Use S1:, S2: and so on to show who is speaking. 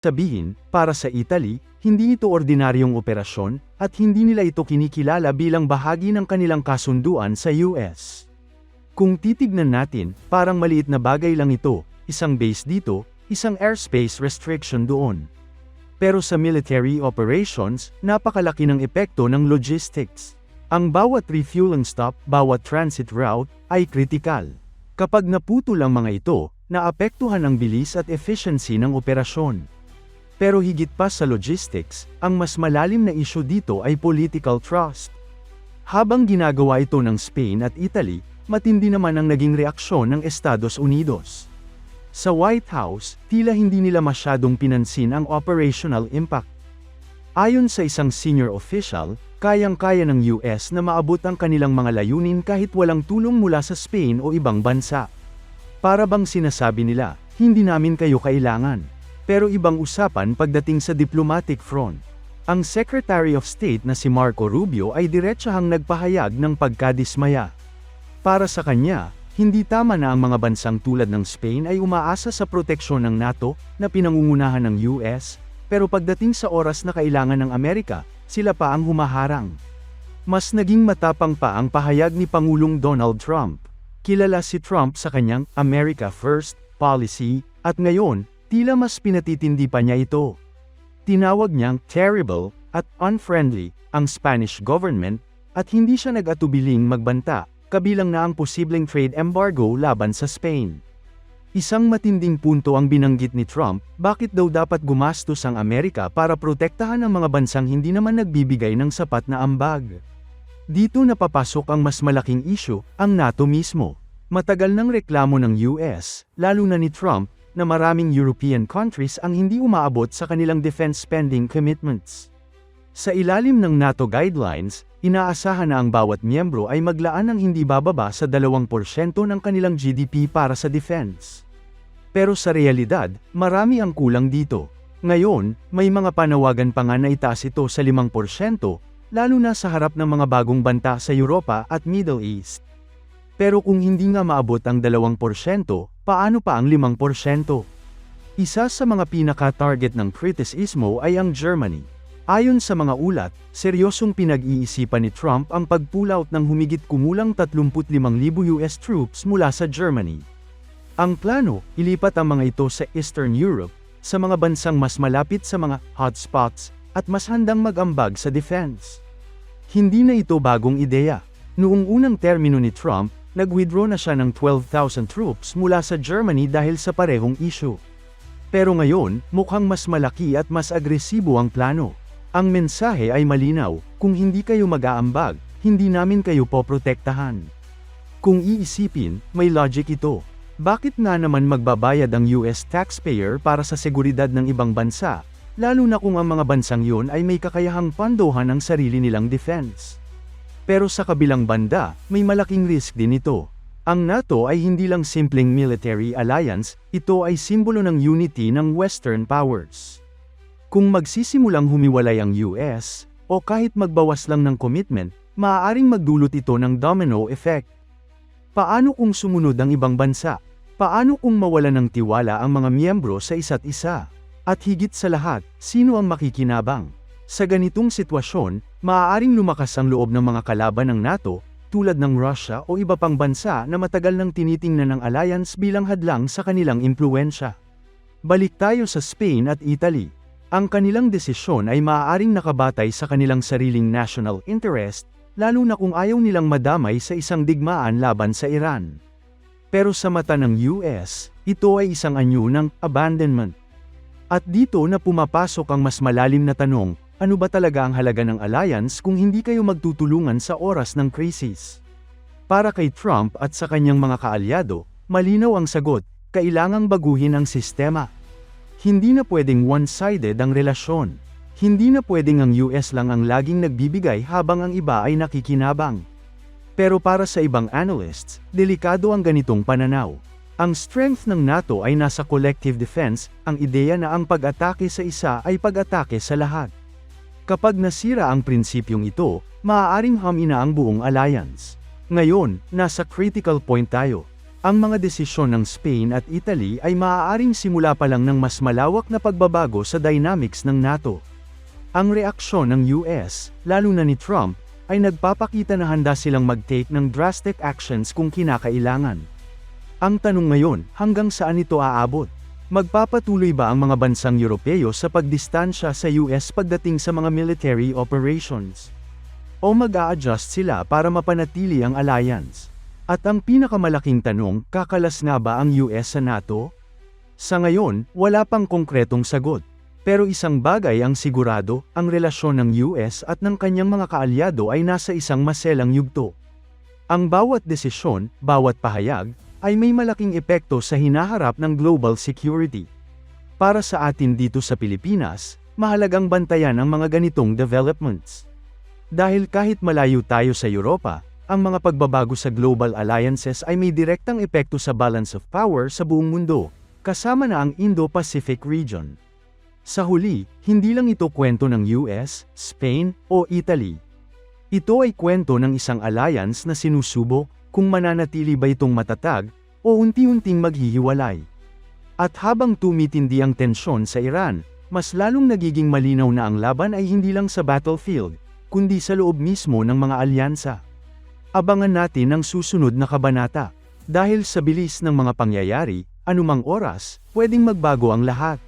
S1: Sabihin, para sa Italy, hindi ito ordinaryong operasyon, at hindi nila ito kinikilala bilang bahagi ng kanilang kasunduan sa US. Kung titignan natin, parang maliit na bagay lang ito, isang base dito, isang airspace restriction doon. Pero sa military operations, napakalaki ng epekto ng logistics. Ang bawat refueling stop, bawat transit route, ay kritikal. Kapag naputol ang mga ito, naapektuhan ang bilis at efficiency ng operasyon. Pero higit pa sa logistics, ang mas malalim na issue dito ay political trust. Habang ginagawa ito ng Spain at Italy, matindi naman ang naging reaksyon ng Estados Unidos. Sa White House, tila hindi nila masyadong pinansin ang operational impact. Ayon sa isang senior official, kayang-kaya ng US na maabot ang kanilang mga layunin kahit walang tulong mula sa Spain o ibang bansa. Para bang sinasabi nila, hindi namin kayo kailangan. Pero ibang usapan pagdating sa diplomatic front. Ang Secretary of State na si Marco Rubio ay diretsahang nagpahayag ng pagkadismaya. Para sa kanya, hindi tama na ang mga bansang tulad ng Spain ay umaasa sa proteksyon ng NATO na pinangungunahan ng US, pero pagdating sa oras na kailangan ng Amerika, sila pa ang humaharang. Mas naging matapang pa ang pahayag ni Pangulong Donald Trump. Kilala si Trump sa kanyang America First policy, at ngayon, tila mas pinatitindi pa niya ito. Tinawag niyang terrible at unfriendly ang Spanish government, at hindi siya nag-atubiling magbanta, kabilang na ang posibleng trade embargo laban sa Spain. Isang matinding punto ang binanggit ni Trump, bakit daw dapat gumastos ang Amerika para protektahan ang mga bansang hindi naman nagbibigay ng sapat na ambag. Dito napapasok ang mas malaking issue, ang NATO mismo. Matagal nang reklamo ng US, lalo na ni Trump, na maraming European countries ang hindi umaabot sa kanilang defense spending commitments. Sa ilalim ng NATO guidelines, inaasahan na ang bawat miyembro ay maglaan ng hindi bababa sa 2% ng kanilang GDP para sa defense. Pero sa realidad, marami ang kulang dito. Ngayon, may mga panawagan pa nga na itaas ito sa 5%, lalo na sa harap ng mga bagong banta sa Europa at Middle East. Pero kung hindi nga maabot ang 2%, paano pa ang 5%? Isa sa mga pinaka-target ng kritisismo ay ang Germany. Ayon sa mga ulat, seryosong pinag-iisipan ni Trump ang pag-pull out ng humigit kumulang 35,000 US troops mula sa Germany. Ang plano, ilipat ang mga ito sa Eastern Europe, sa mga bansang mas malapit sa mga hotspots, at mas handang mag-ambag sa defense. Hindi na ito bagong ideya. Noong unang termino ni Trump, nag-withdraw na siya ng 12,000 troops mula sa Germany dahil sa parehong issue. Pero ngayon, mukhang mas malaki at mas agresibo ang plano. Ang mensahe ay malinaw, kung hindi kayo mag-aambag, hindi namin kayo poprotektahan. Kung iisipin, may logic ito. Bakit nga naman magbabayad ang US taxpayer para sa seguridad ng ibang bansa, lalo na kung ang mga bansang yun ay may kakayahang pandohan ng sarili nilang defense? Pero sa kabilang banda, may malaking risk din ito. Ang NATO ay hindi lang simpleng military alliance, ito ay simbolo ng unity ng Western powers. Kung magsisimulang humiwalay ang US, o kahit magbawas lang ng commitment, maaaring magdulot ito ng domino effect. Paano kung sumunod ang ibang bansa? Paano kung mawalan ng tiwala ang mga miyembro sa isa't isa? At higit sa lahat, sino ang makikinabang? Sa ganitong sitwasyon, maaaring lumakas ang loob ng mga kalaban ng NATO, tulad ng Russia o iba pang bansa na matagal nang tinitingnan ng alliance bilang hadlang sa kanilang impluwensya. Balik tayo sa Spain at Italy. Ang kanilang desisyon ay maaaring nakabatay sa kanilang sariling national interest, lalo na kung ayaw nilang madamay sa isang digmaan laban sa Iran. Pero sa mata ng US, ito ay isang anyo ng abandonment. At dito na pumapasok ang mas malalim na tanong, ano ba talaga ang halaga ng alliance kung hindi kayo magtutulungan sa oras ng krisis? Para kay Trump at sa kanyang mga kaalyado, malinaw ang sagot, kailangang baguhin ang sistema. Hindi na pwedeng one-sided ang relasyon. Hindi na pwedeng ang US lang ang laging nagbibigay habang ang iba ay nakikinabang. Pero para sa ibang analysts, delikado ang ganitong pananaw. Ang strength ng NATO ay nasa collective defense, ang ideya na ang pag-atake sa isa ay pag-atake sa lahat. Kapag nasira ang prinsipyong ito, maaaring hamina ang buong alliance. Ngayon, nasa critical point tayo. Ang mga desisyon ng Spain at Italy ay maaaring simula pa lang ng mas malawak na pagbabago sa dynamics ng NATO. Ang reaksyon ng US, lalo na ni Trump, ay nagpapakita na handa silang mag-take ng drastic actions kung kinakailangan. Ang tanong ngayon, hanggang saan ito aabot? Magpapatuloy ba ang mga bansang Europeo sa pagdistansya sa US pagdating sa mga military operations? O mag-a-adjust sila para mapanatili ang alliance? At ang pinakamalaking tanong, kakalas nga ba ang US sa NATO? Sa ngayon, wala pang konkretong sagot. Pero isang bagay ang sigurado, ang relasyon ng US at ng kanyang mga kaalyado ay nasa isang maselang yugto. Ang bawat desisyon, bawat pahayag, ay may malaking epekto sa hinaharap ng global security. Para sa atin dito sa Pilipinas, mahalagang bantayan ang mga ganitong developments. Dahil kahit malayo tayo sa Europa, ang mga pagbabago sa global alliances ay may direktang epekto sa balance of power sa buong mundo, kasama na ang Indo-Pacific region. Sa huli, hindi lang ito kwento ng US, Spain, o Italy. Ito ay kwento ng isang alliance na sinusubok kung mananatili ba itong matatag o unti-unting maghihiwalay. At habang tumitindi ang tensyon sa Iran, mas lalong nagiging malinaw na ang laban ay hindi lang sa battlefield, kundi sa loob mismo ng mga alyansa. Abangan natin ang susunod na kabanata. Dahil sa bilis ng mga pangyayari, anumang oras, pwedeng magbago ang lahat.